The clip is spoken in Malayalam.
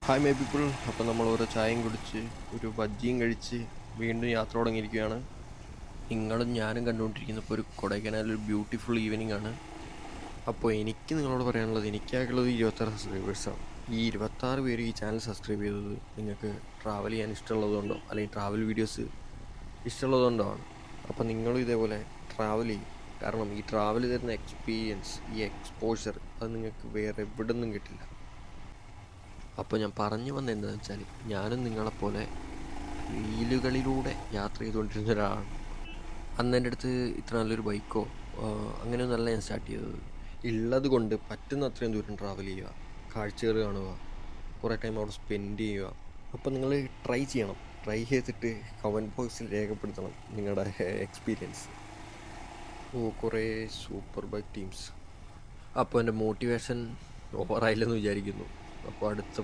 Hi my people. അപ്പോൾ നമ്മൾ ഓരോ ചായയും കുടിച്ച് ഒരു ബജ്ജിയും കഴിച്ച് വീണ്ടും യാത്ര തുടങ്ങിയിരിക്കുകയാണ്. നിങ്ങളും ഞാനും കണ്ടുകൊണ്ടിരിക്കുന്നപ്പോൾ ഒരു കൊടൈക്കനാൽ ഒരു ബ്യൂട്ടിഫുൾ ഈവനിങ് ആണ്. അപ്പോൾ എനിക്ക് നിങ്ങളോട് പറയാനുള്ളത്, എനിക്കായിട്ടുള്ളത് 26 സബ്സ്ക്രൈബേഴ്സാണ്. ഈ 26 പേര് ഈ ചാനൽ സബ്സ്ക്രൈബ് ചെയ്തത് നിങ്ങൾക്ക് ട്രാവൽ ചെയ്യാൻ ഇഷ്ടമുള്ളതുകൊണ്ടോ അല്ലെങ്കിൽ ട്രാവൽ വീഡിയോസ് ഇഷ്ടമുള്ളതുകൊണ്ടോ ആണ്. അപ്പോൾ നിങ്ങളും ഇതേപോലെ ട്രാവൽ ചെയ്യും. കാരണം ഈ ട്രാവൽ തരുന്ന എക്സ്പീരിയൻസ്, ഈ എക്സ്പോഷർ അത് നിങ്ങൾക്ക് വേറെ എവിടെ നിന്നും കിട്ടില്ല. അപ്പോൾ ഞാൻ പറഞ്ഞു വന്നത് എന്താണെന്ന് വെച്ചാൽ, ഞാനും നിങ്ങളെപ്പോലെ റീലുകളിലൂടെ യാത്ര ചെയ്തുകൊണ്ടിരുന്ന ഒരാളാണ്. അന്ന് എൻ്റെ അടുത്ത് ഇത്ര നല്ലൊരു ബൈക്കോ അങ്ങനെയൊന്നല്ല ഞാൻ സ്റ്റാർട്ട് ചെയ്തത്. ഉള്ളത് കൊണ്ട് പറ്റുന്ന അത്രയും ദൂരം ട്രാവൽ ചെയ്യുക, കാഴ്ചകൾ കാണുക, കുറേ ടൈം അവിടെ സ്പെൻഡ് ചെയ്യുക. അപ്പോൾ നിങ്ങൾ ട്രൈ ചെയ്യണം. ട്രൈ ചെയ്തിട്ട് കമൻറ്റ് ബോക്സിൽ രേഖപ്പെടുത്തണം നിങ്ങളുടെ എക്സ്പീരിയൻസ്. കുറേ സൂപ്പർ ബൈക്ക് ടീംസ്. അപ്പോൾ എൻ്റെ മോട്ടിവേഷൻ ഓവറായില്ലെന്ന് വിചാരിക്കുന്നു. അപ്പോൾ അടുത്ത